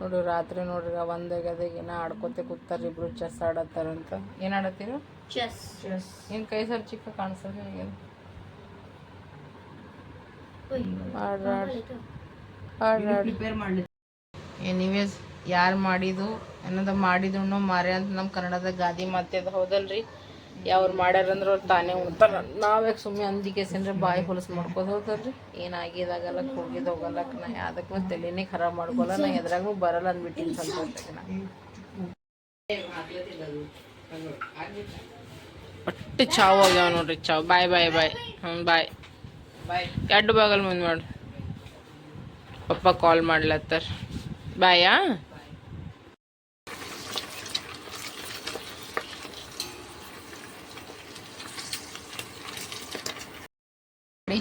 ನೋಡ್ರಿ ರಾತ್ರಿ ನೋಡ್ರಿ 1 ಗದೆಗೆ ಏನೋ ಆಡ್ಕೊತೆ ಕೂತಾರ ಇಬ್ರು ಚೆಸ್ ಆಡತ್ತಾರಂತ. ಏನು ಆಡತ್ತೀರ? ಚೆಸ್. ಏನು ಕೈ ಸರ್ ಚಿಕ್ಕ ಕಾಣಿಸೋದು ಹೇಗೆ? ಎನಿವೇಸ್ ಯಾರು ಮಾಡಿದ್ದು ಅನ್ನೋದು ಮಾಡಿದ್ರು ಮಾರೆ ಅಂತ ನಮ್ಮ ಕನ್ನಡದ ಗಾದಿ ಮಾತೆ ಅದು ಹೌದಲ್ರಿ. ಯಾವ್ರು ಮಾಡ್ಯಾರಂದ್ರೆ ಅವ್ರು ತಾನೇ ಉಣ್ತಾರ. ನಾವ್ಯಾಕೆ ಸುಮ್ಮನೆ ಅಂದಿಕೆಸಂದ್ರೆ ಬಾಯಿ ಹೊಲಸು ಮಾಡ್ಕೋದು ಹೌದಲ್ರಿ. ಏನಾಗಿದಾಗಲ್ಲ ಹೋಗಿದ್ದು ಹೋಗಲ್ಲಕ್ಕೆ ನಾ ಅದಕ್ಕೂ ತಲೆನೇ ಖರಾಬ್ ಮಾಡ್ಕೊಲ್ಲ. ನಾ ಎದ್ರಾಗೂ ಬರಲ್ಲ ಅಂದ್ಬಿಟ್ಟಿನಿ ಸ್ವಲ್ಪ ನಾ ಒಟ್ಟು ಚಾವ್ ಆಗ್ಯಾವ ನೋಡ್ರಿ. ಚಾವ್ ಬಾಯ್ ಬಾಯ್ ಬಾಯ್. ಬಾಯ್ ಬಾಯ್. ಎರಡು ಬಾಗಲ್ ಮುಂದೆ ಮಾಡಿ ಪಪ್ಪ ಕಾಲ್ ಮಾಡ್ಲತ್ತಾರ. ಬಾಯಾ.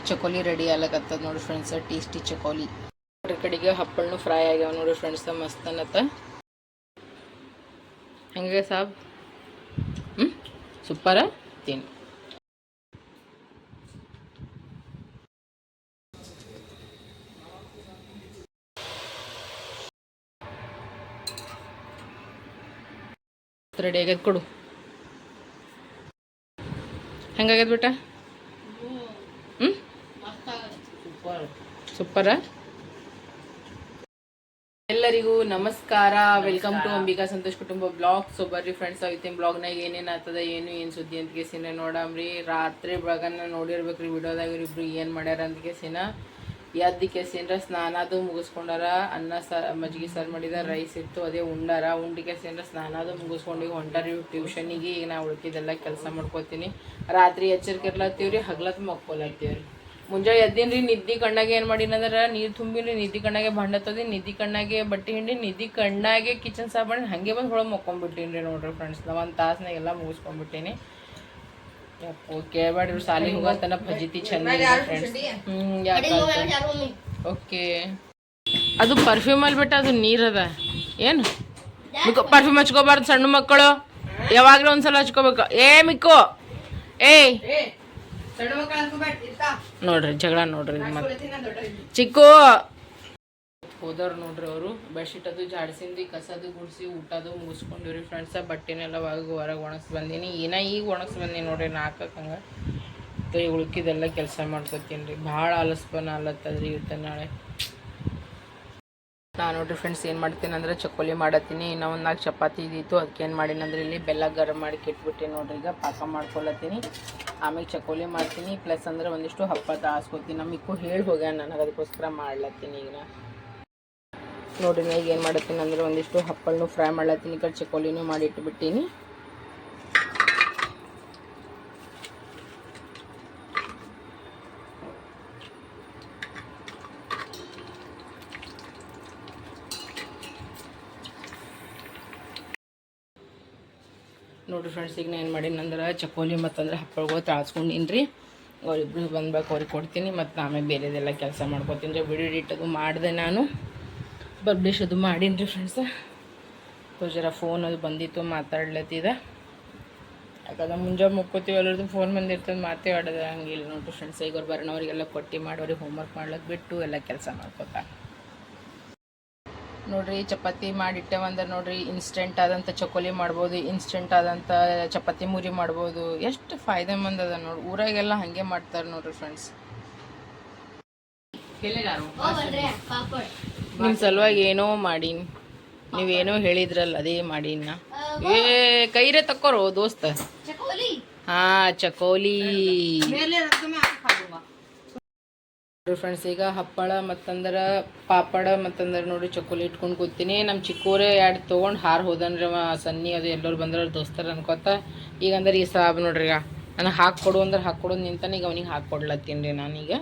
ಚಕೋಲಿ ರೆಡಿ ಆಗ್ಲಕತ್ತದ ನೋಡಿ ಫ್ರೆಂಡ್ಸ್. ಟೇಸ್ಟಿ ಚಕೋಲಿ. ಕಡೆಗೆ ಹಪ್ಪಳನು ಫ್ರೈ ಆಗ್ಯಾವ ನೋಡಿ ಫ್ರೆಂಡ್ಸ್. ಮಸ್ತ್ ಅನ್ನತ್ತ. ಹೆಂಗೆ ಸಾಬ್? ಸೂಪರ. ತಿನ್. ರೆಡಿ ಆಗ್ಯದ ಕೊಡು. ಹೆಂಗಾಗ್ಯದ ಬೇಟ? ಸೂಪರ. ಎಲ್ಲರಿಗೂ ನಮಸ್ಕಾರ. ವೆಲ್ಕಮ್ ಟು ಅಂಬಿಕಾ ಸಂತೋಷ್ ಕುಟುಂಬ ಬ್ಲಾಗ್. ಸೊ ಬರ್ರಿ ಫ್ರೆಂಡ್ಸ್, ಇವತ್ತಿನ ಬ್ಲಾಗ್ನಾಗ ಏನೇನು ಆಗ್ತದ ಏನು ಸುದ್ದಿ ಅಂತ ಕೇಸಿನ ನೋಡಮ್ರಿ. ರಾತ್ರಿ ಬೆಳಗನ್ನ ನೋಡಿರ್ಬೇಕ್ರಿ ವಿಡಿಯೋದಾಗ ಇಬ್ರು ಏನು ಮಾಡ್ಯಾರ ಅಂತ ಕೇಸಿನ. ಎದ್ದು ಕೇಸಿಂದ್ರ ಸ್ನಾನದು ಮುಗಿಸ್ಕೊಂಡಾರ. ಅನ್ನ ಮಜ್ಜಿಗೆ ಸಾರು ಮಾಡಿದ, ರೈಸ್ ಇತ್ತು ಅದೇ ಉಂಡಾರ. ಉಂಡಿ ಕೇಸಿಂದ್ರ ಸ್ನಾನದು ಮುಗಿಸ್ಕೊಂಡು ಹೊಂಟಾರಿ ಟ್ಯೂಷನಿಗೆ. ಈಗ ನಾ ಉಳ್ಕಿದ್ದೆಲ್ಲ ಕೆಲಸ ಮಾಡ್ಕೋತೀನಿ. ರಾತ್ರಿ ಎಚ್ಚರಿಕೆ ಇರ್ಲತ್ತೀವ್ರಿ, ಹಗ್ಲತ್ತು ಮಕ್ಕೊಲತ್ತೀವ್ರಿ. ಮುಂಜಾನೆ ಎದ್ದೀನ್ರಿ, ನಿದ್ದೆ ಕಣ್ಣಾಗೆ ಏನು ಮಾಡೀನಂದ್ರೆ ನೀರು ತುಂಬಿರಿ, ನಿದ್ದೆ ಕಣ್ಣಾಗೆ ಭಾಂಡತ್ತದಿ, ನಿದ್ದೆ ಕಣ್ಣಾಗೆ ಬಟ್ಟೆ ಹಿಂಡಿ, ನಿದ್ದೆ ಕಣ್ಣಾಗೆ ಕಿಚನ್ ಸಾಫ್ ಮಾಡಿ ಹಾಗೆ ಬಂದು ಹೊಳಗೆ ಮಕ್ಕೊಂಡ್ಬಿಟ್ಟೀನಿ ರೀ ನೋಡ್ರಿ ಫ್ರೆಂಡ್ಸ್. ನಾ 1 ತಾಸ್ನಾಗ ಎಲ್ಲ ಮುಗಿಸ್ಕೊಂಡ್ಬಿಟ್ಟೀನಿ. ಯಪ್ಪೋ ಕೇಳಬೇಡ್ರಿ, ಸಾಲಿಗೆ ಹೋಗತ್ತನ ಫಜಿತಿ ಚಂದ ಫ್ರೆಂಡ್ಸ್. ಓಕೆ. ಅದು ಪರ್ಫ್ಯೂಮಲ್ಲಿ ಬಿಟ್ಟು ಅದು ನೀರದ ಏನು ಪರ್ಫ್ಯೂಮ್ ಹಚ್ಕೋಬಾರ್ದು ಸಣ್ಣ ಮಕ್ಕಳು. ಯಾವಾಗಲೂ ಒಂದ್ಸಲ ಹಚ್ಕೋಬೇಕು. ಮಿಕ್ಕೋ ಏಯ್ ನೋಡ್ರಿ ಜಗಳ ನೋಡ್ರಿ. ಚಿಕ್ಕು ಹೋದವ್ರು ನೋಡ್ರಿ. ಅವರು ಬೆಡ್ಶೀಟ್ ಅದು ಜಾಡ್ಸಿಂದು, ಕಸದು ಗುಡಿಸಿ, ಊಟದು ಮುಗಿಸ್ಕೊಂಡಿವ್ರಿ ಫ್ರೆಂಡ್ಸ. ಬಟ್ಟೆನೆಲ್ಲ ಹೊರಗೆ ಒಣಗಿಸಿ ಬಂದೀನಿ. ಈಗ ಒಣಗಿಸಿ ಬಂದೀನಿ ನೋಡ್ರಿ. ನಾಲ್ಕಕ್ಕೆ ಹಂಗೆ ಕೈ ಉಳ್ಕಿದೆಲ್ಲ ಕೆಲಸ ಮಾಡ್ಕೊತೀನಿ ರೀ. ಭಾಳ ಆಲಸ್ಪನ ಅಲ್ಲತ್ತದ್ರಿ ಇವತ್ತು ನಾಳೆ. ನಾನು ನೋಡ್ರಿ ಫ್ರೆಂಡ್ಸ್ ಏನು ಮಾಡ್ತೀನಿ ಅಂದ್ರೆ ಚಕೋಲಿ ಮಾಡತ್ತೀನಿ. ಇನ್ನೂ ಒಂದು 4 ಚಪಾತಿ ಇದ್ದಿತ್ತು. ಅದಕ್ಕೆ ಏನು ಮಾಡೀನಿ ಅಂದ್ರೆ ಇಲ್ಲಿ ಬೆಲ್ಲ ಗರಂ ಮಾಡಿ ಕೆಟ್ಬಿಟ್ಟು ನೋಡ್ರಿ. ಈಗ ಪಾಕ ಮಾಡ್ಕೊಳತ್ತೀನಿ. ಆಮೇಲೆ ಚಕೋಲಿ ಮಾಡ್ತೀನಿ. ಪ್ಲಸ್ ಅಂದ್ರೆ ಒಂದಿಷ್ಟು ಹಪ್ಪ ತಾಸ್ಕೊತೀನಿ. ನಮಗೂ ಹೇಳಿ ಹೋಗ್ಯಾನ, ನನಗೆ ಅದಕ್ಕೋಸ್ಕರ ಮಾಡ್ಲತ್ತೀನಿ. ಈಗ ನೋಡ್ರಿ ನಾ ಈಗ ಏನು ಮಾಡತ್ತೀನಿ ಅಂದ್ರೆ ಒಂದಿಷ್ಟು ಹಪ್ಪಳನ್ನು ಫ್ರೈ ಮಾಡ್ಲತ್ತೀನಿ. ಈ ಕಡೆ ಚಕೋಲಿನೂ ಮಾಡಿ ಇಟ್ಬಿಟ್ಟೀನಿ. ನೋಡಿರಿ ಫ್ರೆಂಡ್ಸ್, ಈಗ ನಾನು ಏನು ಮಾಡೀನಂದ್ರೆ ಚಕೋಲಿ ಮತ್ತಂದ್ರೆ ಹಪ್ಪಳಗಳು ತಾಳ್ಸ್ಕೊಂಡಿನಿ ರೀ. ಅವರಿಬ್ರು ಬಂದ್ಬೇಕು, ಅವ್ರಿಗೆ ಕೊಡ್ತೀನಿ. ಮತ್ತು ಆಮೇಲೆ ಬೇರೆದೆಲ್ಲ ಕೆಲಸ ಮಾಡ್ಕೊತೀನಿ ರೀ. ವಿಡಿಯೋ ಎಡಿಟ್ ಅದು ಮಾಡಿದೆ, ನಾನು ಪಬ್ಲಿಷ್ ಅದು ಮಾಡೀನಿ ರೀ ಫ್ರೆಂಡ್ಸ. ಜರ ಫೋನ್ ಅದು ಬಂದಿತ್ತು, ಮಾತಾಡ್ಲತ್ತಿದ. ಯಾಕಂದ್ರೆ ಮುಂಜಾನೆ ಮುಕ್ಕೋತೀವಿ, ಎಲ್ಲರದ್ದು ಫೋನ್ ಬಂದಿರ್ತದೆ, ಮಾತೇ ಆಡೋದು ಹಂಗಿಲ್ಲ ನೋಡಿರಿ ಫ್ರೆಂಡ್ಸ್. ಈಗ ಅವ್ರು ಬರೋಣವ್ರಿಗೆಲ್ಲ ಕೊಟ್ಟು ಮಾಡೋರಿಗೆ ಹೋಮ್ವರ್ಕ್ ಮಾಡ್ಲಿಕ್ಕೆ ಬಿಟ್ಟು ಎಲ್ಲ ಕೆಲಸ ಮಾಡ್ಕೊತಾ ನೋಡ್ರಿ. ಚಪಾತಿ ಮಾಡಿಟ್ಟೆವಂದ್ರೆ ನೋಡ್ರಿ, ಇನ್ಸ್ಟೆಂಟ್ ಆದಂಥ ಚಕೋಲಿ ಮಾಡ್ಬೋದು, ಇನ್ಸ್ಟೆಂಟ್ ಆದಂಥ ಚಪಾತಿ ಮುರಿ ಮಾಡ್ಬೋದು. ಎಷ್ಟು ಫಾಯ್ದೆಮಂದ್ ಅದ ನೋಡಿ. ಊರಾಗೆಲ್ಲ ಹಾಗೆ ಮಾಡ್ತಾರೆ ನೋಡ್ರಿ ಫ್ರೆಂಡ್ಸ್. ನಿಮ್ಮ ಸಲುವಾಗಿ ಏನೋ ಮಾಡೀನಿ, ನೀವೇನೋ ಹೇಳಿದ್ರಲ್ಲ ಅದೇ ಮಾಡೀನಿ ನಾ. ಕೈರೇ ತಕ್ಕೋರು ದೋಸ್ತ. ಹಾಂ ಚಕೋಲಿ ಫ್ರೆಂಡ್ಸ್. ಈಗ ಹಪ್ಪಳ ಮತ್ತಂದ್ರೆ ಪಾಪಡ ಮತ್ತಂದ್ರೆ ನೋಡಿ ಚಕೋಲಿ ಇಟ್ಕೊಂಡು ಕೂತೀನಿ. ನಮ್ಮ ಚಿಕ್ಕೋರೇ 2 ತೊಗೊಂಡು ಹಾರು ಹೋದನ್ರಿ. ಸನ್ನಿ ಅದು ಎಲ್ಲರೂ ಬಂದ್ರೆ ದೋಸ್ತರ ಅನ್ಕೋತ. ಈಗ ಅಂದ್ರೆ ಈ ಸಾಬ್ ನೋಡ್ರಿ, ಈಗ ನನಗೆ ಹಾಕ್ಕೊಡು ಅಂದ್ರೆ ಹಾಕ್ಕೊಡೋದು ನಿಂತಾನೆ. ಈಗ ಅವನಿಗೆ ಹಾಕ್ಕೊಡ್ಲತ್ತೀನಿ ರೀ ನಾನೀಗ.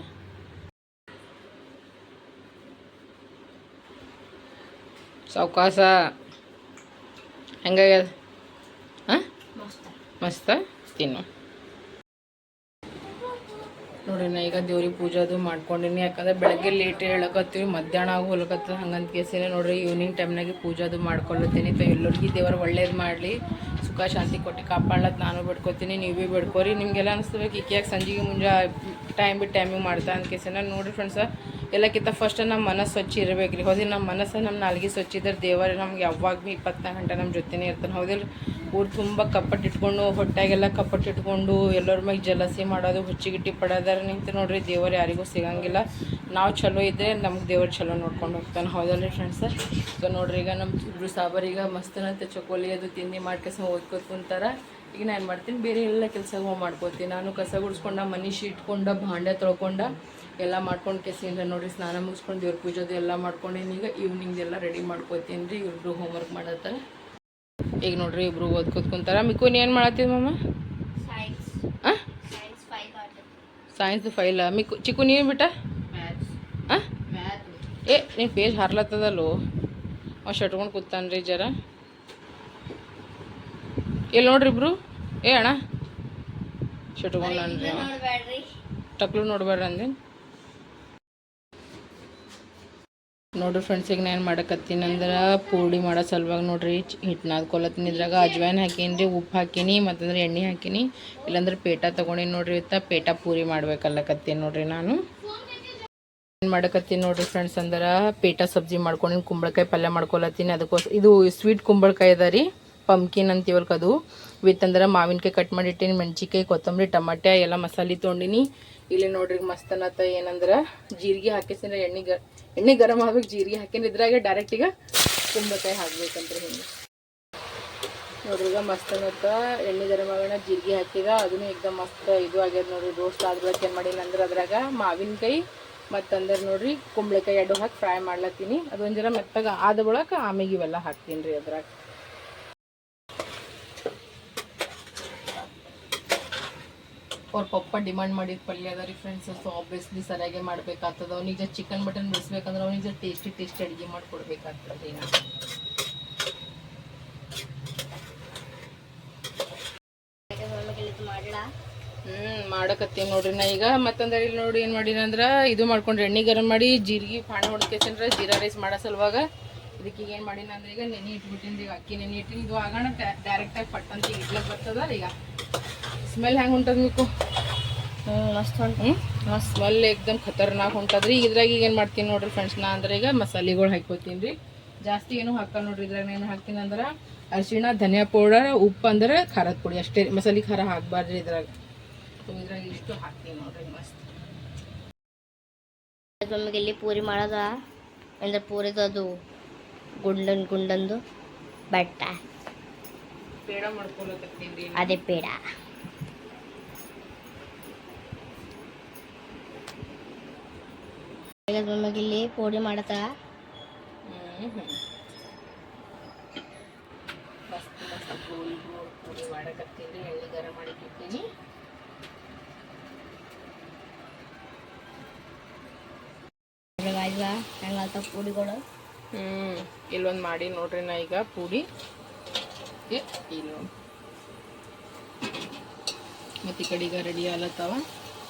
ಸಾವ್ಕಾಸ ಹೆಂಗಾಗ್ಯದ? ಹಾಂ ಮಸ್ತ ತಿನ್ನು ನೋಡ್ರಿ. ನಾ ಈಗ ದೇವ್ರಿಗೆ ಪೂಜೆ ಅದು ಮಾಡ್ಕೊಂಡಿನಿ. ಯಾಕಂದ್ರೆ ಬೆಳಗ್ಗೆ ಲೇಟ್ ಹೇಳಕತ್ತೀವಿ, ಮಧ್ಯಾಹ್ನ ಆಗಿ ಹೋಲಕತ್ತ. ಹಂಗಂತ ಕೇಸಿನ ನೋಡ್ರಿ ಈವ್ನಿಂಗ್ ಟೈಮ್ನಾಗೆ ಪೂಜೆ ಅದು ಮಾಡ್ಕೊಳತ್ತೀನಿ. ಎಲ್ಲರಿಗೂ ದೇವರು ಒಳ್ಳೇದು ಮಾಡಲಿ, ಸುಖ ಶಾಂತಿ ಕೊಟ್ಟು ಕಾಪಾಡ್ಲತ್ತು ನಾನು ಬಿಡ್ಕೊತೀನಿ. ನೀವು ಭೀ ಬಿಡ್ಕೊರಿ. ನಿಮಗೆಲ್ಲ ಅನಿಸ್ಬೇಕು ಈಕೆ ಯಾಕೆ ಸಂಜೆಗೆ ಮುಂಜಾ ಟೈಮ್ ಬಿಟ್ಟು ಟೈಮಿಗೆ ಮಾಡ್ತಾ ಅಂತ ಕೇಸಿನ ನೋಡ್ರಿ ಫ್ರೆಂಡ್ಸ. ಎಲ್ಲಕ್ಕಿಂತ ಫಸ್ಟ್ ನಮ್ಮ ಮನಸ್ಸು ಸ್ವಚ್ಛ ಇರಬೇಕು ರೀ. ಹೌದಿಲ್ಲ, ನಮ್ಮ ಮನಸ್ಸು ನಮ್ಮ ನಾಲ್ಗೆ ಸ್ವಚ್ಛ ಇದ್ರೆ ದೇವರು ನಮ್ಗೆ ಯಾವಾಗ ಭೀ 24 ಗಂಟೆ ನಮ್ಮ ಜೊತೆನೇ ಇರ್ತಾನೆ. ಹೌದಿಲ್ಲ, ಊರು ತುಂಬ ಕಪ್ಪಟ್ಟಿಟ್ಕೊಂಡು ಹೊಟ್ಟೆಗೆಲ್ಲ ಕಪ್ಪಟ್ಟಿಟ್ಕೊಂಡು ಎಲ್ಲರ ಮ್ಯಾಗ ಜಲಸಿ ಮಾಡೋದು, ಹುಚ್ಚಿಗಿಟ್ಟಿ ಪಡೋದಾರ ನಿಂತು ನೋಡ್ರಿ ದೇವರು ಯಾರಿಗೂ ಸಿಗಂಗಿಲ್ಲ. ನಾವು ಚಲೋ ಇದ್ದರೆ ನಮ್ಗೆ ದೇವ್ರು ಚಲೋ ನೋಡ್ಕೊಂಡು ಹೋಗ್ತಾನೆ. ಹೌದಲ್ಲ ರೀ ಫ್ರೆಂಡ್ಸ? ಈಗ ನೋಡ್ರಿ, ಈಗ ನಮ್ಮ ಇಬ್ಬರು ಸಾಬಾರೀಗ ಮಸ್ತನಂತೆ ಚಕೋಲಿ ಅದು ತಿಂಡಿ ಮಾಡ್ಕೆಸ ಓದ್ಕೊತ ಕುಂತಾರ. ಈಗ ನಾನು ಏನು ಮಾಡ್ತೀನಿ, ಬೇರೆ ಎಲ್ಲ ಕೆಲಸ ಮಾಡ್ಕೋತೀನಿ. ನಾನು ಕಸ ಗುಡಿಸ್ಕೊಂಡ, ಮನೆ ಇಟ್ಕೊಂಡ, ಭಾಂಡೆ ತೊಳ್ಕೊಂಡ ಎಲ್ಲ ಮಾಡ್ಕೊಂಡು ಕೆಸಿಂದ ನೋಡ್ರಿ ಸ್ನಾನ ಮುಗಿಸ್ಕೊಂಡು ದೇವ್ರ ಪೂಜೆದು ಎಲ್ಲ ಮಾಡ್ಕೊಂಡೇನಿ. ಈಗ ಈವ್ನಿಂಗ್ದೆಲ್ಲ ರೆಡಿ ಮಾಡ್ಕೋತೀನಿ ರೀ. ಇಬ್ಬರು ಹೋಮ್ವರ್ಕ್ ಮಾಡತ್ತಾರ. ಈಗ ನೋಡ್ರಿ ಇಬ್ರು ಓದ್ಕೋತ ಕುಂತಾರ. ಮಿಕ್ಕೂನ್ ಏನು ಮಾಡತ್ತೀವಿ ಮಮ್ಮ? ಸೈನ್ಸ್ ಫೈಲ. ಚಿಕ್ಕು ನೀವು ಬಿಟ್ಟ ಏ ನೀನು ಪೇಜ್ ಹಾರ್ಲತ್ತದಲ್ಲೋ. ಅವ್ ಶಟ್ಕೊಂಡು ಕೂತಾನ್ರಿ ಜರ. ಎಲ್ಲಿ ನೋಡ್ರಿ ಇಬ್ರು. ಏ ಅಣ್ಣ ಶಟ್ಕೊಂಡ್ರಿ ಟಕ್ಲು ನೋಡ್ಬೇಡ್ರಿ ಅಂದೇನು. ನೋಡ್ರಿ ಫ್ರೆಂಡ್ಸ್, ಈಗ ನಾನು ಮಾಡಕತ್ತೀನಿ ಅಂದ್ರೆ ಪೂರಿ ಮಾಡೋ ಸಲುವಾಗಿ ನೋಡ್ರಿ ಹಿಟ್ಟು ನಾದ್ಕೊಲತ್ತೀನಿ. ಇದ್ರಾಗ ಅಜ್ವಾಯಿನ್ ಹಾಕೀನಿ ರೀ, ಉಪ್ಪು ಹಾಕೀನಿ, ಮತ್ತಂದ್ರೆ ಎಣ್ಣೆ ಹಾಕೀನಿ. ಇಲ್ಲಾಂದ್ರೆ ಪೇಟ ತೊಗೊಂಡಿನಿ ನೋಡ್ರಿ. ಪೇಟ ಪೂರಿ ಮಾಡ್ಬೇಕಲ್ಲಕತ್ತೀನಿ ನೋಡ್ರಿ. ನಾನು ಏನು ಮಾಡಕತ್ತೀನಿ ನೋಡ್ರಿ ಫ್ರೆಂಡ್ಸ್ ಅಂದ್ರೆ ಪೇಟ ಸಬ್ಜಿ ಮಾಡ್ಕೊಂಡಿನಿ, ಕುಂಬಳಕಾಯಿ ಪಲ್ಯ ಮಾಡ್ಕೊಲತ್ತೀನಿ. ಅದಕ್ಕೋಸ್ಕರ ಇದು ಸ್ವೀಟ್ ಕುಂಬಳಕಾಯಿ ಅದ ರೀ, ಪಂಪ್ಕಿನ್ ಅಂತೀವಲ್ಕ ಅದು. ವಿತ್ ಅಂದ್ರೆ ಮಾವಿನಕಾಯಿ ಕಟ್ ಮಾಡಿಟ್ಟಿನಿ, ಮೆಣಸಿನ್ಕಾಯಿ, ಕೊತ್ತಂಬರಿ, ಟಮಾಟೆ ಎಲ್ಲ ಮಸಾಲೆ ತೊಗೊಂಡಿನಿ. ಇಲ್ಲಿ ನೋಡ್ರಿ ಮಸ್ತನತ್ತ ಏನಂದ್ರೆ ಜೀರಿಗೆ ಹಾಕಿಸಿದ್ರೆ ಎಣ್ಣೆ ಗರಂ ಆಗ್ಬೇಕು, ಜೀರಿಗೆ ಹಾಕಿನ ಇದ್ರಾಗೆ ಡೈರೆಕ್ಟ್ ಈಗ ಕುಂಬಳಕಾಯಿ ಹಾಕ್ಬೇಕಂದ್ರೆ ಹಿಂಗೆ ನೋಡ್ರಿ. ಈಗ ಮಸ್ತನತ್ತ ಎಣ್ಣೆ ಗರಂ ಆಗೋಣ, ಜೀರಿಗೆ ಹಾಕಿದ ಅದನ್ನು ಎಕ್ದಮ್ ಮಸ್ತ್ ಇದು ಆಗ್ಯದ ನೋಡ್ರಿ. ರೋಸ್ಟ್ ಆದ್ಬೇಕು ಏನು ಮಾಡೀನಿ ಅಂದ್ರೆ ಅದ್ರಾಗ ಮಾವಿನಕಾಯಿ ಮತ್ತಂದ್ರೆ ನೋಡ್ರಿ ಕುಂಬಳಕಾಯಿ ಎರಡು ಹಾಕಿ ಫ್ರೈ ಮಾಡ್ಲತ್ತೀನಿ. ಅದೊಂದು ಜರ ಮೆತ್ತಾಗ ಆದ ಬಳಕ ಆಮೇಲೆ ಇವೆಲ್ಲ ಹಾಕ್ತೀನಿ ರೀ ಅದ್ರಾಗ. ಅವ್ರ ಪಪ್ಪ ಡಿಮಾಂಡ್ ಮಾಡಿದ ಪಲ್ಯ ಅದ ರೀ ಫ್ರೆಂಡ್ಸ್. ಸೊ ಆಬ್ವಿಯಸ್ಲಿ ಸರಿಯಾಗಿ ಮಾಡ್ಬೇಕಾಗ್ತದೆ. ಅವ್ನಿಗೆ ಚಿಕನ್ ಮಟನ್ ಬಿಡಿಸ್ಬೇಕಂದ್ರೆ ಅವ್ನಿಗೆ ಟೇಸ್ಟಿ ಅಡುಗೆ ಮಾಡಿಕೊಡ್ಬೇಕಾಗ್ತದೆ. ಮಾಡಕತ್ತೀನಿ ನೋಡ್ರಿ ನಾ ಈಗ. ಮತ್ತಂದ್ರೆ ಇಲ್ಲಿ ನೋಡಿ ಏನು ಮಾಡೀನಿ ಅಂದ್ರೆ ಇದು ಮಾಡ್ಕೊಂಡ್ರೆ ಎಣ್ಣೆ ಗರಂ ಮಾಡಿ ಜೀರಿಗೆ ಪಾಣ ಹೊಡ್ಕೇಸಂದ್ರೆ ಜೀರಾ ರೈಸ್ ಮಾಡೋ ಸಲುವಾಗ ಇದಕ್ಕೆ ಈಗ ಏನು ಮಾಡೀನಿ ಅಂದ್ರೆ ಈಗ ನೆನೆ ಇಟ್ಬಿಟ್ಟಿನಿ. ಈಗ ಅಕ್ಕಿ ನೆನೆ ಇಟ್ಟಿನಿ. ಇದು ಆಗೋಣ ಡೈರೆಕ್ಟಾಗಿ ಪಟ್ಟಂತ ಇಡ್ಲಕ್ಕೆ ಬರ್ತದ. ಈಗ ಸ್ಮೆಲ್ ಹೆಂಗೆ ಹೊಂಟದ ಮಿಕ್ಕು? ಮಸ್ತ್ ಹೊಂಟು. ಸ್ಮೆಲ್ ಏಕ್ದಮ್ ಖತರ್ನಾಕ್ ಹೊಂಟದ್ರಿ. ಇದ್ರಾಗ ಈಗ ಏನು ಮಾಡ್ತೀನಿ ನೋಡ್ರಿ ಫ್ರೆಂಡ್ಸ್, ನಾ ಅಂದ್ರೆ ಈಗ ಮಸಾಲೆಗಳು ಹಾಕ್ಕೋತೀನಿ ರೀ. ಜಾಸ್ತಿ ಏನು ಹಾಕಲ್ಲ ನೋಡ್ರಿ. ಇದ್ರಾಗ ಏನು ಹಾಕ್ತೀನಿ ಅಂದ್ರೆ ಅರಿಶಿಣ, ಧನಿಯಾ ಪೌಡರ್, ಉಪ್ಪು ಅಂದ್ರೆ ಖಾರದ ಪುಡಿ ಅಷ್ಟೇ. ಮಸಾಲೆ ಖಾರ ಹಾಕಬಾರ್ದ್ರಿ ಇದ್ರಾಗ. ಇದ್ರಾಗ ಇಷ್ಟು ಹಾಕ್ತೀನಿ ನೋಡ್ರಿ ಮಸ್ತ್. ನಮಗೆ ಇಲ್ಲಿ ಪೂರಿ ಮಾಡೋದ ಅಂದ್ರೆ ಪೂರಿದು ಅದು ಗುಂಡಂದು ಬಟ್ಟ ಪೇಡ ಮಾಡ್ಕೊಳಕತ್ತೀನಿ. ಅದೇ ಪೇಡ. ನಮಗಿಲ್ಲಿ ಪೂರಿ ಮಾಡತ್ತ ಮಸ್ತ್ ಮಸ್ತ್ ಗೋಲ್ ಪೂರಿ ಮಾಡಕತ್ತೀನಿ. ಎಣ್ಣೆ ಗರಂ ಮಾಡಿ ಇಟ್ಟಿದ್ದೀನಿ. ಹೆಂಗಾಗ್ತಾವ ಪೂರಿಗಳು? ಇಲ್ಲೊಂದು ಮಾಡಿ ನೋಡ್ರಿ ನಾ ಈಗ ಪೂಡಿ. ಇಲ್ಲ ಮತ್ತು ಈ ಕಡೆ ಈಗ ರೆಡಿ ಆಲತ್ತವ.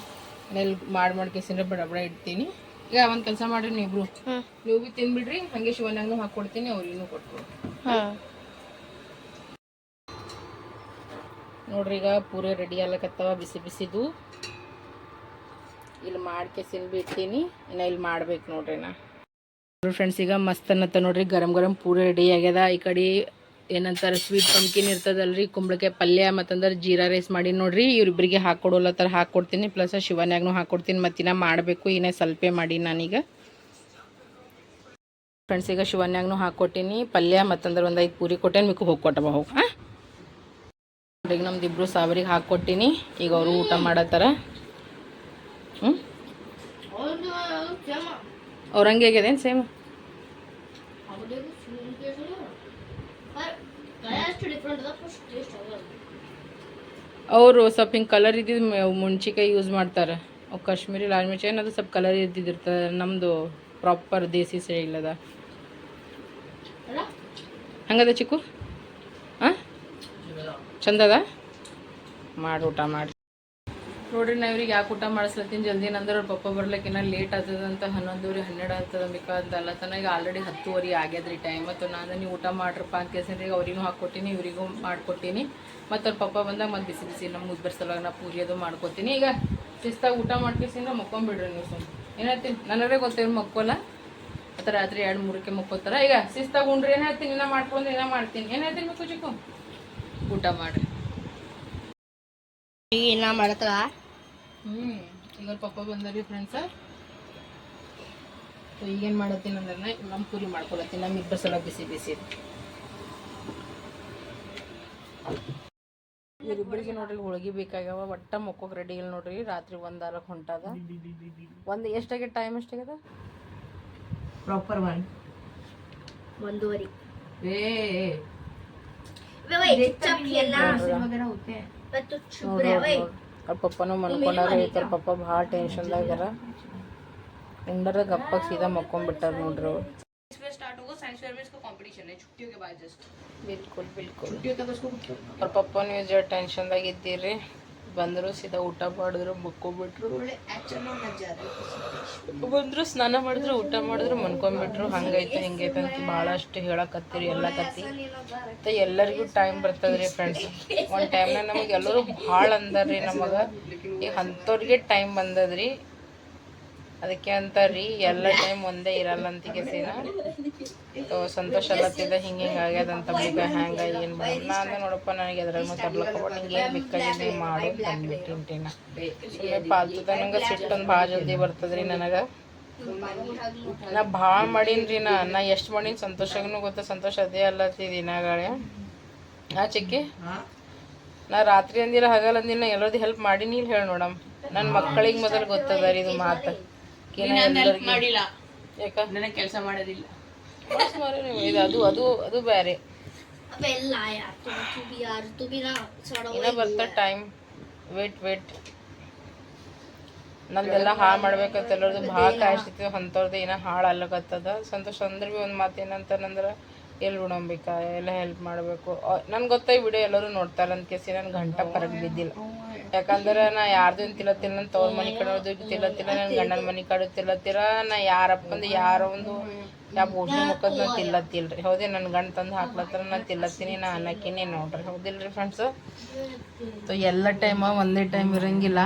ನೆಲ್ ಮಾಡ್ಕೇಸಿಂದ್ರೆ ಬಡ ಇಡ್ತೀನಿ. ಈಗ ಒಂದು ಕೆಲಸ ಮಾಡ್ರಿ ನೀವಿಬ್ರು, ನೀವು ಭೀ ತಿಂದ್ಬಿಡ್ರಿ. ಹಾಗೆ ಶಿವನಾಗೂ ಹಾಕ್ಕೊಡ್ತೀನಿ, ಅವ್ರಿಗೂ ಕೊಟ್ಕೊಡು. ನೋಡ್ರಿ ಈಗ ಪೂರಿ ರೆಡಿ ಆಗ್ಲಕತ್ತವ ಬಿಸಿ ಬಿಸಿದು. ಇಲ್ಲಿ ಮಾಡ್ಕೇಸಿನ್ ಬಿಡ್ತೀನಿ. ಇನ್ನು ಇಲ್ಲಿ ಮಾಡ್ಬೇಕು ನೋಡ್ರಿ ನಾ ಫ್ರೆಂಡ್ಸ್. ಈಗ ಮಸ್ತ್ ಅನ್ನತ್ತ ನೋಡ್ರಿ, ಗರಂ ಗರಂ ಪೂರಿ ರೆಡಿ ಆಗ್ಯದ. ಈ ಕಡೆ ಏನಂತಾರೆ ಸ್ವೀಟ್ ಪಂಪ್ಕಿನ್ ಇರ್ತದಲ್ರಿ, ಕುಂಬಳಕಾಯಿ ಪಲ್ಯ ಮತ್ತಂದ್ರೆ ಜೀರಾ ರೈಸ್ ಮಾಡಿ ನೋಡ್ರಿ. ಇವ್ರಿಬ್ರಿಗೆ ಹಾಕ್ಕೊಡೋಲ್ಲತ್ತರ ಹಾಕ್ಕೊಡ್ತೀನಿ. ಪ್ಲಸ್ ಶಿವನ್ಯಾಗೂ ಹಾಕ್ಕೊಡ್ತೀನಿ. ಮತ್ತಿನ್ನ ಮಾಡಬೇಕು, ಇನ್ನೇ ಸ್ವಲ್ಪ ಮಾಡಿ ನಾನೀಗ ಫ್ರೆಂಡ್ಸ್. ಈಗ ಶಿವನ್ಯಾಗೂ ಹಾಕ್ಕೊಟ್ಟಿನಿ ಪಲ್ಯ ಮತ್ತಂದ್ರೆ ಒಂದು 5 ಪೂರಿ ಕೊಟ್ಟೇನೆ. ಮಿಕ್ಕು ಹೋಗಿ ಕೊಟ್ಟಬ ಹೋಗಿ. ಈಗ ನಮ್ದು ಇಬ್ಬರು ಸಾವರಿಗೆ ಹಾಕ್ಕೊಟ್ಟಿನಿ. ಈಗ ಅವರು ಊಟ ಮಾಡತ್ತಾರ. ಅವ್ರಂಗೆ ಆಗ್ಯದೇನು ಸೇಮ್? ಅವರು ಸ್ವಲ್ಪ ಹಿಂಗೆ ಕಲರ್ ಇದ್ದಿದ್ದು ಮುಂಚಿಕಾಯಿ ಯೂಸ್ ಮಾಡ್ತಾರೆ. ಅವು ಕಾಶ್ಮೀರಿ ಲಾಲ್ ಮಿರ್ಚಿ ಏನದು ಸ್ವಲ್ಪ ಕಲರ್ ಇದ್ದಿದ್ದಿರ್ತದೆ. ನಮ್ಮದು ಪ್ರಾಪರ್ ದೇಸಿ ಸ್ಟೈಲ್ ಅದ. ಹಂಗದ ಚಿಕ್ಕು? ಹಾಂ ಚಂದದ ಮಾಡಿ ಊಟ ಮಾಡಿ ನೋಡ್ರಿ. ನಾ ಇವ್ರಿಗೆ ಯಾಕೆ ಊಟ ಮಾಡಿಸ್ಲತ್ತೀನಿ ಜಲ್ದಿ ಅಂದ್ರೆ ಅವ್ರ ಪಪ್ಪ ಬರ್ಲಿಕ್ಕಿನ್ನ ಲೇಟ್ ಆಗ್ತದಂತ. 11 12 ಆಗ್ತದ ಬೇಕಾದ ಅಲ್ಲತನ. ಈಗ ಆಲ್ರೆಡಿ 10:30 ಆಗ್ಯದ್ರಿ ಟೈಮ್. ಮತ್ತು ನಾನು ನೀವು ಊಟ ಮಾಡ್ರಪ್ಪ ಅಂತ ಕೇಳ್ಸಿದ್ರೆ ಈಗ ಅವ್ರಿಗೂ ಹಾಕ್ಕೊಟ್ಟಿನಿ, ಇವರಿಗೂ ಮಾಡ್ಕೊಟ್ಟಿನಿ. ಮತ್ತು ಅವ್ರ ಪಪ್ಪ ಬಂದಾಗ ಮತ್ತು ಬಿಸಿ ಬಿಸಿ ನಮ್ಮ ಮುದ್ದು ಬರ್ಸಲವಾಗ ನಾ ಪೂರಿ ಅದು ಮಾಡ್ಕೊತೀನಿ. ಈಗ ಶಿಸ್ತಾಗಿ ಊಟ ಮಾಡ್ಕೇಸಿಂದ್ರೆ ಮಕ್ಕೊಂಬಿಡ್ರಿ ನೀವು ಸುಮ್ಮನೆ. ಏನು ಹೇಳ್ತೀನಿ ನನಗೇ ಗೊತ್ತೇನು ಮಕ್ಕೋಲ್ಲ ಅಥವಾ ರಾತ್ರಿ 2-3ಕ್ಕೆ ಮಕ್ಕೋತಾರ. ಈಗ ಶಿಸ್ತಾಗ ಉಂಡ್ರಿ ಏನು ಹೇಳ್ತೀನಿ ಇನ್ನ ಮಾಡ್ಕೊಂಡು ಇನ್ನ ಮಾಡ್ತೀನಿ ಏನು ಹೇಳ್ತೀನಿ ಮಕ್ಕು ಚಿಕ್ಕು ಊಟ ಮಾಡ್ರಿ. ಈಗ ಏನ ಮಾಡತ್ತಲ್ಲ ಈಗ ಪಪ್ಪ ಬಂದಾರಿ ಫ್ರೆಂಡ್ಸ. ಸೊ ಈಗೇನು ಮಾಡತ್ತೀನಿ ಅಂದ್ರೆ ನಮ್ಮ ಪೂರಿ ಮಾಡ್ಕೊಳತ್ತೀನಿ ನಮ್ಮ ಇಬ್ಬರು ಸಲ ಬಿಸಿ ಬಿಸಿ. ಇವರಿಬ್ಬರಿಗೆ ನೋಡ್ರಿ ಹೋಳಿಗೆ ಬೇಕಾಗ್ಯಾವ. ಒಟ್ಟ ಮಕ್ಕೋಕೆ ರೆಡಿ ಇಲ್ಲ ನೋಡ್ರಿ. ರಾತ್ರಿ 1 ಹೊಂಟದ. ಎಷ್ಟಾಗ್ಯದ ಟೈಮ್ ಎಷ್ಟಾಗ್ಯದ ಪ್ರಾಪರ್ 1:30 ಅವ್ರ ಪಪ್ಪನೂ ಮನ್ಕೊಂಡಾರ. ಐತರ ಪಪ್ಪ ಭಾಳ ಟೆನ್ಷನ್ದಾಗ್ಯಾರ. ಉಂಡರ ಗಪ್ಪಾಗ ಸೀದಾ ಮಕ್ಕೊಂಡ್ಬಿಟ್ಟಾರ ನೋಡ್ರಿ ಅವ್ರು. स्टार्ट होगा साइंस फेयर में इसका कंपटीशन है छुट्टियों के बाद जस्ट बिल्कुल बिल्कुल छुट्टियों का तो उसको और पप्पा ನೀವು ಜರ ಟೆನ್ಷನ್ದಾಗ ಇದ್ದೀರಿ. ಬಂದರು ಸೀದಾ ಊಟ ಮಾಡಿದ್ರು ಮಕ್ಕೊಂಬಿಟ್ರು. ಬಂದರು ಸ್ನಾನ ಮಾಡಿದ್ರು ಊಟ ಮಾಡಿದ್ರು ಮನ್ಕೊಂಬಿಟ್ರು. ಹಂಗೈತೆ ಹಿಂಗೈತೆ ಅಂತ ಭಾಳಷ್ಟು ಹೇಳಕತ್ತೀರಿ ಎಲ್ಲ ಕತ್ತಿ. ಮತ್ತು ಎಲ್ಲರಿಗೂ ಟೈಮ್ ಬರ್ತದ್ರಿ ಫ್ರೆಂಡ್ಸ್. ಒಂದು ಟೈಮ್ನಾಗ ನಮಗೆ ಎಲ್ಲರೂ ಭಾಳ ಅಂದಾರ್ರಿ ನಮಗೆ. ಈಗ ಅಂಥವ್ರಿಗೆ ಟೈಮ್ ಬಂದದ್ರಿ. ಅದಕ್ಕೆ ಅಂತಾರ್ರಿ ಎಲ್ಲ ಟೈಮ್ ಒಂದೇ ಇರಲ್ಲ ಅಂತಿಗೆ ಸೀನ. ಸಂತೋಷ ಅಲ್ಲತ್ತಿದ್ದ ಹಿಂಗೆ ಆಗ್ಯದಂತ ಬಿಗ ಹ್ಯಾಂಗ ಏನು ಮಾಡೋದು. ನಾನು ನೋಡಪ್ಪ ನನಗೆ ಎದ್ರಾಗ ತರ್ಲಕ್ಕ ನಿಂಗೆ ಏನು ಬೇಕಾಗಿದೆ ಮಾಡು ಬಂದ್ಬಿಟ್ಟಿಂಟಿನ ಸುಮ್ಮನೆ ಪಾಲ್ತದ. ನಂಗೆ ಸಿಟ್ಟೊಂದು ಭಾಳ ಜಲ್ದಿ ಬರ್ತದ್ರಿ ನನಗೆ. ನಾ ಭಾಳ ಮಾಡೀನಿ ನಾ ಎಷ್ಟು ಮಾಡೀನಿ ಸಂತೋಷಗೂ ಗೊತ್ತ. ಸಂತೋಷ ಅದೇ ಅಲ್ಲತ್ತಿ ದಿನಗಳೇ ಚಿಕ್ಕಿ. ನಾ ರಾತ್ರಿ ಅಂದಿಲ್ಲ ಹಗಲ್ ಅಂದಿಲ್ಲ ಎಲ್ಲರದ್ದು ಹೆಲ್ಪ್ ಮಾಡೀನಿ ಇಲ್ಲಿ ಹೇಳಿ ನೋಡಮ್. ನನ್ನ ಮಕ್ಕಳಿಗೆ ಮೊದಲು ಗೊತ್ತದ ರೀ ಇದು ಮಾತು. ಯಾಕ ನನಗೆ ಕೆಲಸ ಮಾಡೋದಿಲ್ಲ ಇದು ಅದು ಅದು ಅದು ಬೇರೆ ಇನ್ನ ಬರ್ತಾ ಟೈಮ್ ವೇಟ್ ನಂದೆಲ್ಲ ಹಾಳು ಮಾಡ್ಬೇಕಂತ ಎಲ್ಲರದು ಭಾಳ ಕಾಯಿಸ್ತಿತ್ತು. ಅಂಥವ್ರದ್ದು ಏನೋ ಹಾಳು ಅಲ್ಲಕತ್ತದ. ಸಂತೋಷ ಅಂದ್ರೆ ಭೀ ಒಂದು ಮಾತು ಏನಂತಾನಂದ್ರೆ ಎಲ್ಲಿ ಉಣಬೇಕಾ ಎಲ್ಲ ಹೆಲ್ಪ್ ಮಾಡಬೇಕು. ನನ್ಗೆ ಗೊತ್ತ ಈ ವಿಡಿಯೋ ಎಲ್ಲರೂ ನೋಡ್ತಾರೆ ಅಂತ ಕೇಸಿ ನನ್ಗೆ ಗಂಟೆ ಪರಕ್ ಬಿದ್ದಿಲ್ಲ. ಯಾಕಂದ್ರೆ ನಾ ಯಾರ್ದು ತಿಲ್ಲತ್ತಿಲ್ಲ. ನನ್ನ ತವ್ರ ಮನೆ ಕಡೆ ತಿಲ್ಲತ್ತಿಲ್ಲ. ನನ್ನ ಗಂಡನ ಮನೆ ಕಡೆ ತಿಲ್ಲತ್ತಿರ. ನಾ ಯಾರಪ್ಪಂದು ಯಾರೋ ಒಂದು ಯಾವ ಬೋಟ್ಲಿ ಮುಖದ ನಾ ತಿಲ್ಲತ್ತಿಲ್ರಿ. ಹೌದೇ ನನ್ನ ಗಂಡ ತಂದು ಹಾಕ್ಲತ್ತಾರ ನಾ ತಿಲ್ಲತ್ತೀನಿ. ನಾ ಅನ್ನಕ್ಕಿನಿ ನೋಡ್ರಿ. ಹೌದಿಲ್ರಿ ಫ್ರೆಂಡ್ಸ್. ಸೊ ಎಲ್ಲ ಟೈಮ ಒಂದೇ ಟೈಮ್ ಇರಂಗಿಲ್ಲ.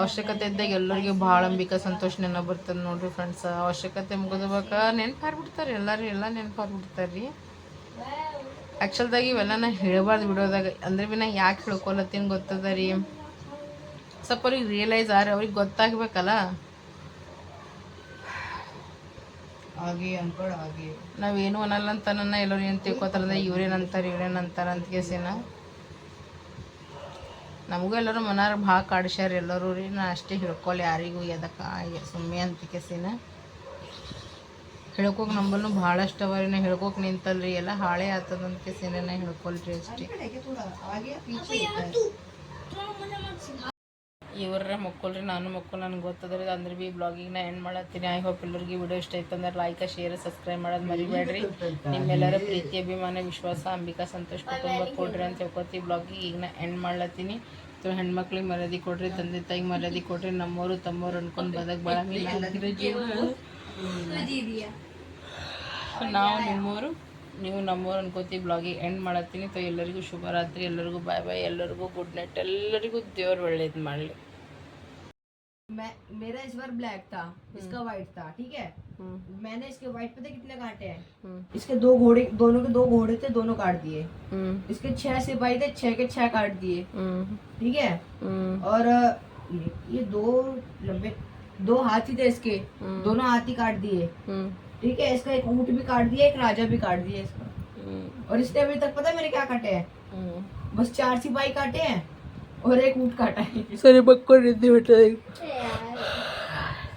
ಅವಶ್ಯಕತೆ ಇದ್ದಾಗ ಎಲ್ಲರಿಗೂ ಭಾಳ ಅಂಬಿಕಾ ಸಂತೋಷ ನೆನಪು ಬರ್ತದೆ ನೋಡ್ರಿ ಫ್ರೆಂಡ್ಸ್. ಅವಶ್ಯಕತೆ ಮುಗಿದ್ಬೇಕ ನೆನಪಾರ್ಬಿಡ್ತಾರೆ ಎಲ್ಲರೂ. ಎಲ್ಲ ನೆನಪಾರ್ಬಿಡ್ತಾರೆ ರೀ. ಆ್ಯಕ್ಚುಲ್ದಾಗ ಇವೆಲ್ಲ ನಾ ಹೇಳಬಾರ್ದು ವಿಡಿಯೋದಾಗ. ಅಂದ್ರೆ ಭೀ ನಾ ಯಾಕೆ ಹೇಳ್ಕೊಳತ್ತೀನಿ ಗೊತ್ತದ ರೀ. ಸ್ವಲ್ಪ ಅವ್ರಿಗೆ ರಿಯಲೈಸ್ ಆದ್ರೆ ಅವ್ರಿಗೆ ಗೊತ್ತಾಗ್ಬೇಕಲ್ಲ. ಹಾಗೆ ಅನ್ಕೊಳ ಹಾಗೆ ನಾವೇನು ಅನ್ನಲ್ಲ ಅಂತ ನನ್ನ ಎಲ್ಲರೂ ಏನು ತಿಳ್ಕೊತಾರಂದ್ರೆ ಇವ್ರೇನಂತಾರೆ ಅಂತ ಕೇಸಿನ ನಮಗೂ ಎಲ್ಲರೂ ಮನಾರ ಭಾಳ ಕಾಡಿಸ್ಯಾರ ಎಲ್ಲರೂ ರೀ. ನಾ ಅಷ್ಟೇ ಹೇಳ್ಕೊಲ್ಲ ಯಾರಿಗೂ ಎದಕ್ಕೆ ಸುಮ್ಮನೆ ಅಂತ ಕೇಸಿನ ಹೇಳ್ಕೋಕೆ ನಂಬಲ್ಲೂ ಭಾಳಷ್ಟು ಅವ ರೀ. ನಾ ಹೇಳ್ಕೋಕೆ ನಿಂತಲ್ರಿ ಎಲ್ಲ ಹಾಳೆ ಆತದಂತ ಕೇಸಿನ ನಾ ಹೇಳ್ಕೊಲ್ರಿ ಅಷ್ಟೇ. ಇವ್ರ ಮಕ್ಕಳ್ರಿ ನಾನು ಮಕ್ಕಳು ನನಗೆ ಗೊತ್ತದ್ರಿ. ಅಂದ್ರೆ ಭೀ ಬ್ಲಾಗಿಗೆ ನಾ ಎಂಡ್ ಮಾಡತ್ತೀನಿ. ಐ ಹೋಪ್ ಎಲ್ಲರಿಗೆ ವಿಡಿಯೋ ಇಷ್ಟ ಆಯ್ತು ಅಂದ್ರೆ ಲೈಕ್ ಶೇರ್ ಸಬ್ಸ್ಕ್ರೈಬ್ ಮಾಡೋದು ಮರಿಬೇಡ್ರಿ. ನಿಮ್ಮೆಲ್ಲರ ಪ್ರೀತಿ ಅಭಿಮಾನ ವಿಶ್ವಾಸ ಅಂಬಿಕಾ ಸಂತೋಷ್ ಕುಟುಂಬ ಕೊಡ್ರಿ ಅಂತ ಹೇಳ್ಕೊತೀವಿ. ಬ್ಲಾಗಿಗೆ ಈಗ ನಾ ಎಂಡ್ ಮಾಡ್ಲತ್ತೀನಿ. ಸೊ ಹೆಣ್ಮಕ್ಳಿಗೆ ಮರ್ಯಾದೆ ಕೊಡ್ರಿ, ತಂದೆ ತಾಯಿಗೆ ಮರ್ಯಾದೆ ಕೊಡ್ರಿ. ನಮ್ಮವರು ತಮ್ಮವ್ರು ಅನ್ಕೊಂಡು ಬದಕ್ ಭಾಳ ನಾವು ನಿಮ್ಮವರು ನೀವು ನಮ್ಮವ್ರು ಅನ್ಕೋತೀವಿ. ಬ್ಲಾಗಿಗೆ ಎಂಡ್ ಮಾಡತ್ತೀನಿ. ಸೊ ಎಲ್ಲರಿಗೂ ಶುಭರಾತ್ರಿ. ಎಲ್ಲರಿಗೂ ಬಾಯ್ ಬಾಯ್. ಎಲ್ಲರಿಗೂ ಗುಡ್ ನೈಟ್. ಎಲ್ಲರಿಗೂ ದೇವ್ರು ಒಳ್ಳೇದು ಮಾಡಲಿ. मेरा इस बार ब्लैक था, इसका व्हाइट था. ठीक है. मैंने इसके व्हाइट पता कितने काटे हैं. इसके 2 घोड़े, दोनों के 2 घोड़े थे, दोनों काट दिए. इसके 6 सिपाही थे, 6 के 6 काट दिए. ठीक है. और ये 2 लंबे 2 हाथी थे इसके, दोनों हाथी काट दिए. ठीक है. इसका एक ऊंट भी काट दिया, एक राजा भी काट दिया इसका. और इसने अभी तक पता है मेरे क्या काटे हैं. बस 4 सिपाही काटे हैं और एक ऊंट काटा है. सर बक्को रिद्धि बैठा है.